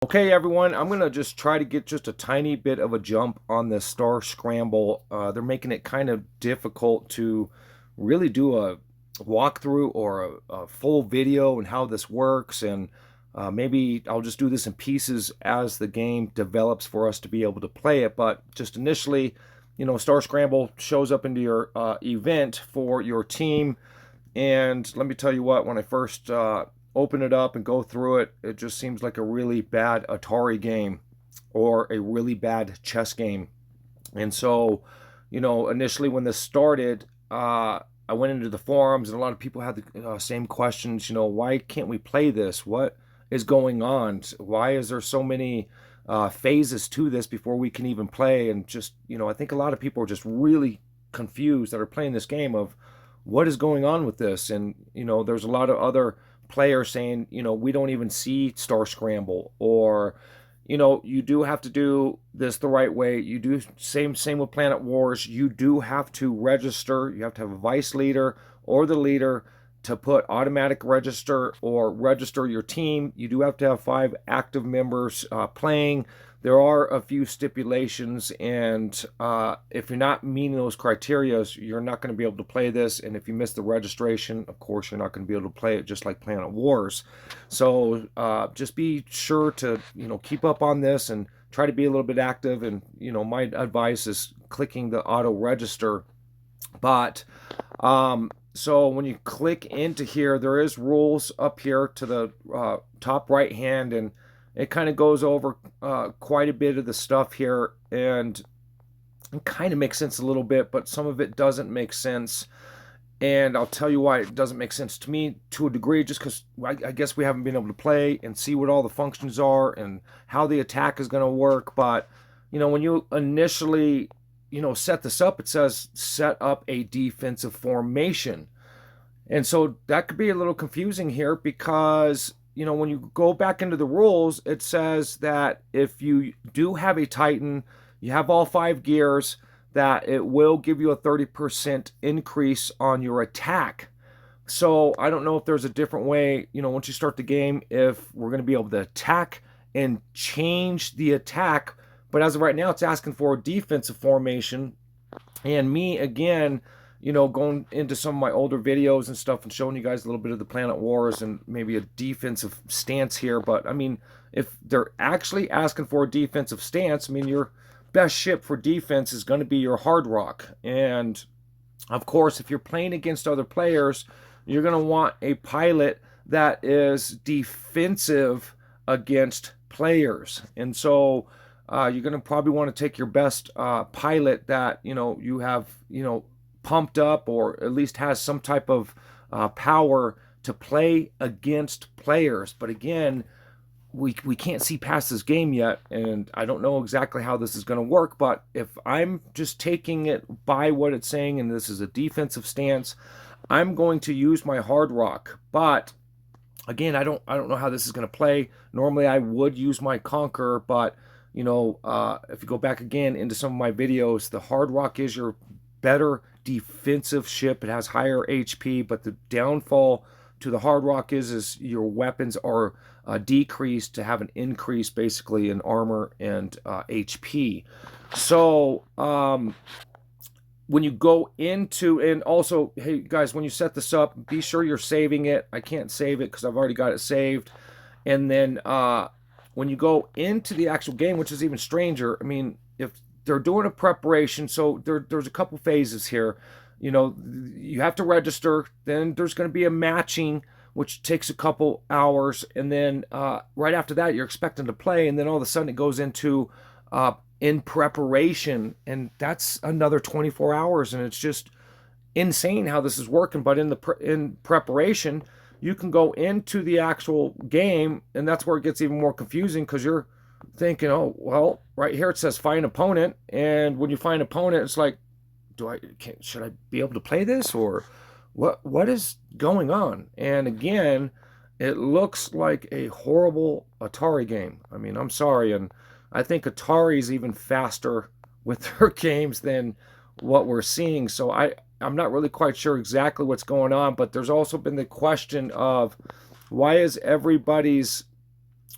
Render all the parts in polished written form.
Okay, everyone, I'm going to just try to get just a tiny bit of a jump on this Star Scramble. They're making it kind of difficult to really do a walkthrough or a full video and how this works. And maybe I'll just do this in pieces as the game develops for us to be able to play it. But just initially, Star Scramble shows up into your event for your team. And let me tell you what, when I first open it up and go through it, it just seems like a really bad Atari game or a really bad chess game. And so, initially when this started, I went into the forums and a lot of people had the same questions. Why can't we play this? What is going on? Why is there so many phases to this before we can even play? And just, I think a lot of people are just really confused that are playing this game of what is going on with this. And there's a lot of other players saying, we don't even see Star Scramble, or you do have to do this the right way. You do same with Planet Wars. You do have to register. You have to have a vice leader or the leader to put automatic register or register your team. You do have to have 5 active members playing. There are a few stipulations, and if you're not meeting those criteria, you're not going to be able to play this. And if you miss the registration, of course, you're not going to be able to play it, just like Planet Wars. So just be sure to keep up on this and try to be a little bit active. And my advice is clicking the auto register. But so when you click into here, there is rules up here to the top right hand, and it kind of goes over quite a bit of the stuff here, and it kind of makes sense a little bit, but some of it doesn't make sense. And I'll tell you why it doesn't make sense to me to a degree, just because I guess we haven't been able to play and see what all the functions are and how the attack is going to work. But, when you initially, set this up, it says set up a defensive formation. And so that could be a little confusing here because when you go back into the rules, it says that if you do have a Titan, you have all 5 gears, that it will give you a 30% increase on your attack. So I don't know if there's a different way, once you start the game, if we're going to be able to attack and change the attack. But as of right now, it's asking for a defensive formation. And me, again, going into some of my older videos and stuff and showing you guys a little bit of the Planet Wars and maybe a defensive stance here. But, I mean, if they're actually asking for a defensive stance, I mean, your best ship for defense is going to be your Hard Rock. And, of course, if you're playing against other players, you're going to want a pilot that is defensive against players. And so you're going to probably want to take your best pilot that, you have, pumped up, or at least has some type of power to play against players. But again, we can't see past this game yet, and I don't know exactly how this is going to work. But if I'm just taking it by what it's saying, and this is a defensive stance, I'm going to use my Hard Rock. But again, I don't know how this is going to play. Normally I would use my Conqueror, but if you go back again into some of my videos, the Hard Rock is your better defensive ship. It has higher HP, but the downfall to the Hard Rock is your weapons are decreased to have an increase basically in armor and HP. So when you go into, and also, hey guys, when you set this up, be sure you're saving it. I can't save it because I've already got it saved. And then when you go into the actual game, which is even stranger, I mean, if they're doing a preparation, so there's a couple phases here. You have to register, then there's going to be a matching, which takes a couple hours, and then right after that, you're expecting to play, and then all of a sudden it goes into in preparation, and that's another 24 hours, and it's just insane how this is working. But in preparation, you can go into the actual game, and that's where it gets even more confusing, because you're thinking, oh, well, right here it says find opponent, and when you find opponent, it's like, should I be able to play this, or what is going on? And again, it looks like a horrible Atari game. I mean, I'm sorry, and I think Atari's even faster with their games than what we're seeing. So I'm not really quite sure exactly what's going on, but there's also been the question of why is everybody's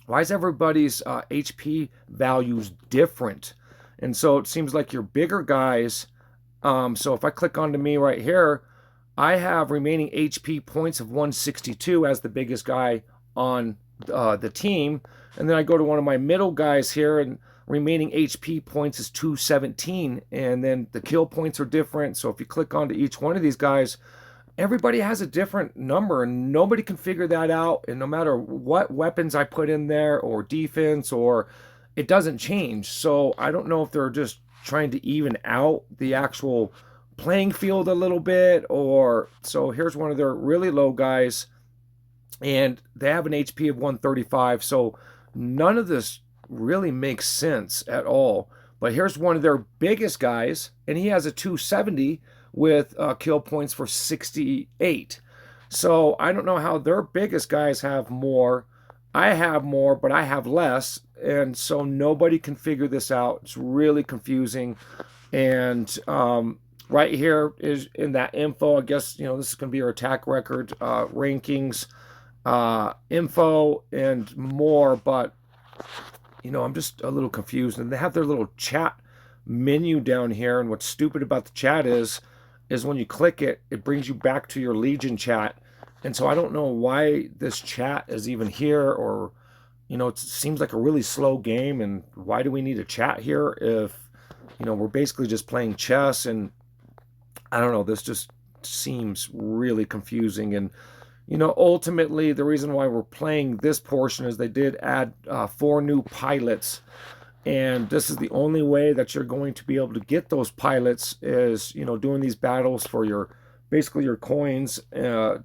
Why is everybody's HP values different? And so it seems like your bigger guys. So if I click onto me right here, I have remaining HP points of 162 as the biggest guy on the team. And then I go to one of my middle guys here, and remaining HP points is 217. And then the kill points are different. So if you click onto each one of these guys, everybody has a different number, and nobody can figure that out. And no matter what weapons I put in there or defense, or it doesn't change. So I don't know if they're just trying to even out the actual playing field a little bit, or so here's one of their really low guys, and they have an HP of 135. So none of this really makes sense at all. But here's one of their biggest guys, and he has a 270 with kill points for 68. So I don't know how their biggest guys have more. I have more, but I have less. And so nobody can figure this out. It's really confusing. And right here is in that info. I guess, this is going to be our attack record, rankings, info, and more. But, I'm just a little confused. And they have their little chat menu down here. And what's stupid about the chat is when you click it, it brings you back to your Legion chat. And so I don't know why this chat is even here, or, it seems like a really slow game. And why do we need a chat here if, we're basically just playing chess? And I don't know, this just seems really confusing. And, ultimately the reason why we're playing this portion is they did add 4 new pilots. And this is the only way that you're going to be able to get those pilots is, doing these battles for basically your coins, and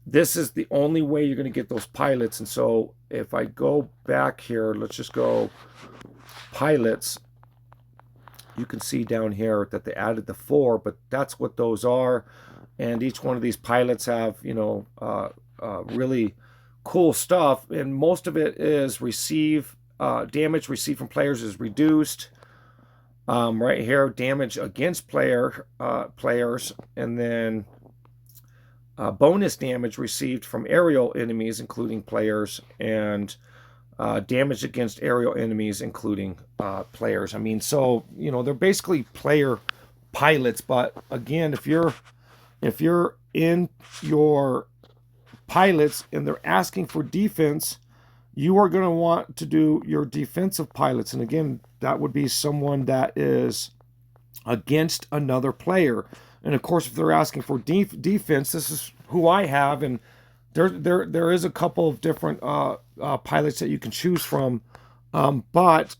this is the only way you're going to get those pilots. And so if I go back here, let's just go pilots. You can see down here that they added the 4, but that's what those are. And each one of these pilots have, really cool stuff. And most of it is damage received from players is reduced. Right here, damage against players, and then bonus damage received from aerial enemies, including players, and damage against aerial enemies, including players. I mean, so they're basically player pilots. But again, if you're in your pilots and they're asking for defense, you are going to want to do your defensive pilots. And again, that would be someone that is against another player. And of course, if they're asking for defense, this is who I have. And there is a couple of different pilots that you can choose from. But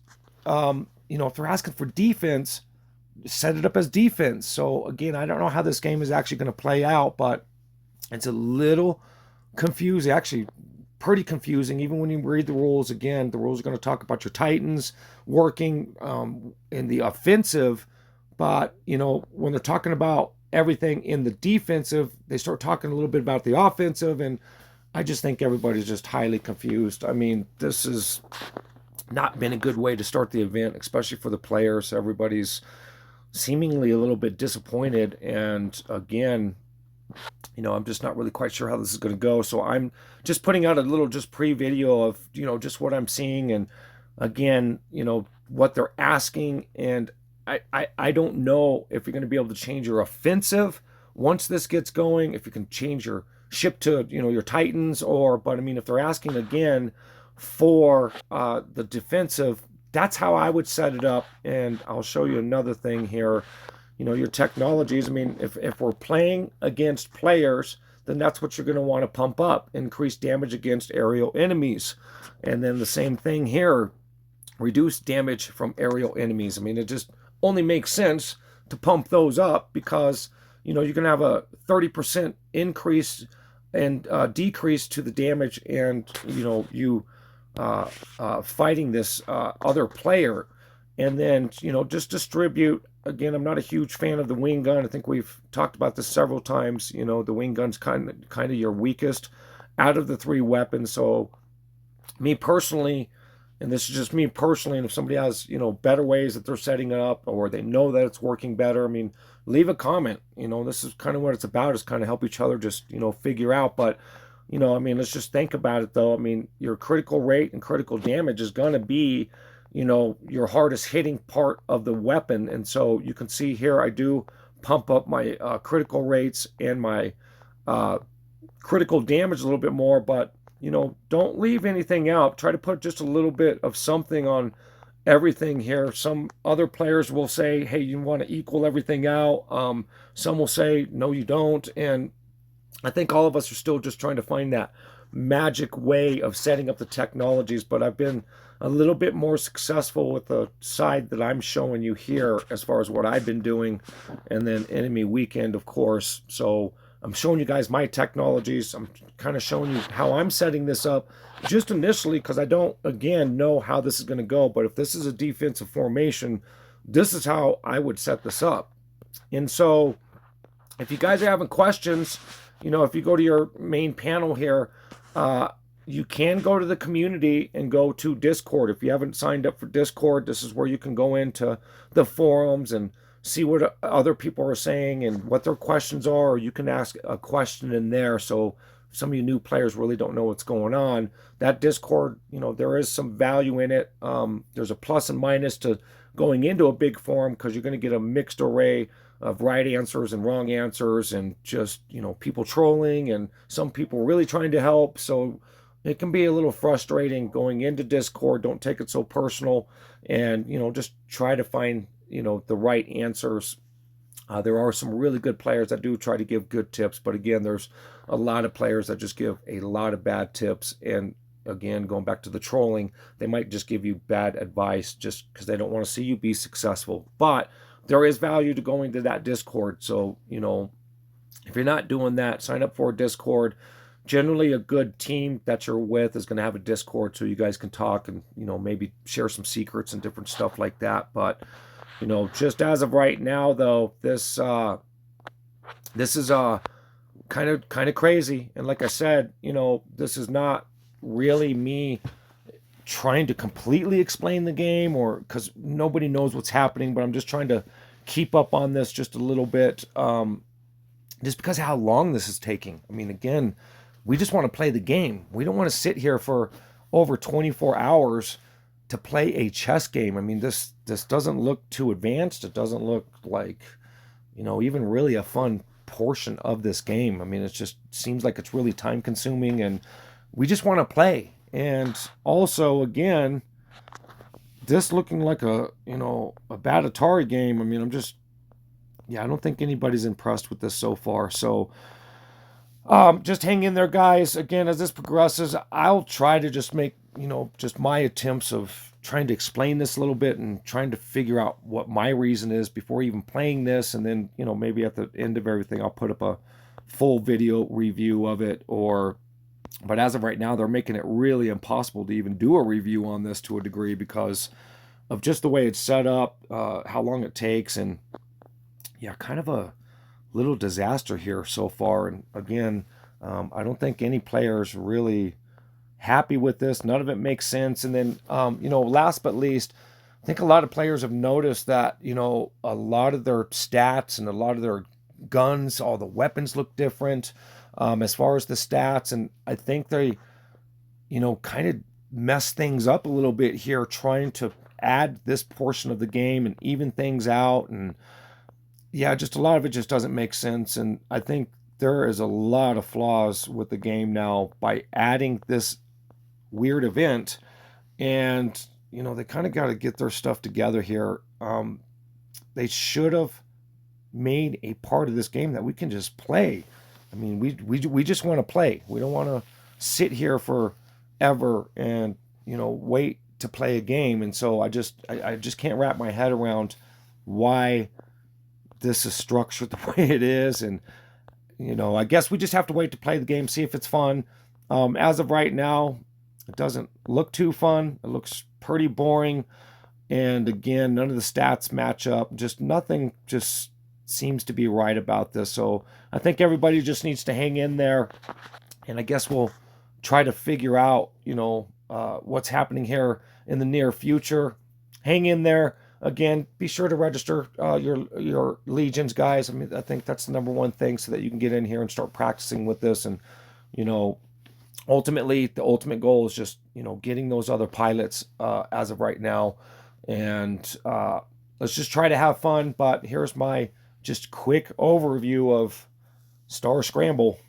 if they're asking for defense, set it up as defense. So again, I don't know how this game is actually going to play out, but it's a little confusing. Actually, pretty confusing. Even when you read the rules, again, the rules are going to talk about your Titans working in the offensive, but when they're talking about everything in the defensive, they start talking a little bit about the offensive, and I just think everybody's just highly confused. I mean, this has not been a good way to start the event, especially for the players. Everybody's seemingly a little bit disappointed, and again, I'm just not really quite sure how this is going to go. So I'm just putting out a little pre-video of, just what I'm seeing. And again, what they're asking. And I don't know if you're going to be able to change your offensive once this gets going, if you can change your ship to, your Titans, but I mean, if they're asking again for the defensive, that's how I would set it up. And I'll show you another thing here. Your technologies. I mean, if we're playing against players, then that's what you're going to want to pump up. Increase damage against aerial enemies. And then the same thing here. Reduce damage from aerial enemies. I mean, it just only makes sense to pump those up because, you're going to have a 30% increase and decrease to the damage and, you fighting this other player. And then, just distribute. Again, I'm not a huge fan of the wing gun. I think we've talked about this several times. The wing gun's kind of your weakest out of the 3 weapons. So me personally, and this is just me personally, and if somebody has, better ways that they're setting it up or they know that it's working better, I mean, leave a comment. This is kind of what it's about, is kind of help each other just, figure out. But I mean, let's just think about it though. I mean, your critical rate and critical damage is going to be, your hardest hitting part of the weapon. And so you can see here, I do pump up my critical rates and my uh, critical damage a little bit more, but don't leave anything out. Try to put just a little bit of something on everything here. Some other players will say, hey, you want to equal everything out. Some will say, no, you don't. And I think all of us are still just trying to find that magic way of setting up the technologies, but I've been a little bit more successful with the side that I'm showing you here as far as what I've been doing, and then Enemy Weekend, of course. So I'm showing you guys my technologies. I'm kind of showing you how I'm setting this up just initially, because I don't, again, know how this is going to go. But if this is a defensive formation, this is how I would set this up. And so if you guys are having questions, if you go to your main panel here, you can go to the community and go to Discord. If you haven't signed up for Discord, this is where you can go into the forums and see what other people are saying and what their questions are, or you can ask a question in there. So some of you new players really don't know what's going on. That Discord, there is some value in it. There's a plus and minus to going into a big forum, because you're going to get a mixed array of right answers and wrong answers, and just, people trolling and some people really trying to help. So it can be a little frustrating going into Discord. Don't take it so personal, and, just try to find, the right answers. There are some really good players that do try to give good tips, but again, there's a lot of players that just give a lot of bad tips. And again, going back to the trolling, they might just give you bad advice just because they don't want to see you be successful. But there is value to going to that Discord. So, if you're not doing that, sign up for a Discord. Generally, a good team that you're with is going to have a Discord, so you guys can talk and, maybe share some secrets and different stuff like that. But, just as of right now, though, this is kind of crazy. And like I said, this is not really me trying to completely explain the game, or because nobody knows what's happening, but I'm just trying to keep up on this just a little bit, just because of how long this is taking. I mean, again, we just want to play the game. We don't want to sit here for over 24 hours to play a chess game. I mean, this doesn't look too advanced. It doesn't look like, even really a fun portion of this game. I mean, it just seems like it's really time consuming, and we just want to play. And also, again, this looking like a bad Atari game. I mean, I don't think anybody's impressed with this so far. So just hang in there, guys. Again, as this progresses, I'll try to just make, just my attempts of trying to explain this a little bit and trying to figure out what my reason is before even playing this. And then, maybe at the end of everything, I'll put up a full video review of it. But as of right now, they're making it really impossible to even do a review on this to a degree, because of just the way it's set up, how long it takes, and kind of a little disaster here so far. And again, I don't think any player's really happy with this. None of it makes sense. And then, last but least, I think a lot of players have noticed that, a lot of their stats and a lot of their guns, all the weapons look different, as far as the stats. And I think they, kind of mess things up a little bit here, trying to add this portion of the game and even things out. And just a lot of it just doesn't make sense. And I think there is a lot of flaws with the game now by adding this weird event. And, they kind of got to get their stuff together here. They should have made a part of this game that we can just play. I mean, we just want to play. We don't want to sit here forever and, wait to play a game. And so I just can't wrap my head around why this is structured the way it is. And, I guess we just have to wait to play the game, see if it's fun. As of right now, it doesn't look too fun. It looks pretty boring. And again, none of the stats match up. Just nothing just seems to be right about this. So I think everybody just needs to hang in there. And I guess we'll try to figure out, what's happening here in the near future. Hang in there. Again, be sure to register your legions, guys. I mean, I think that's the number one thing, so that you can get in here and start practicing with this. And, ultimately, the ultimate goal is just, getting those other pilots as of right now. And let's just try to have fun. But here's my just quick overview of Star Scramble.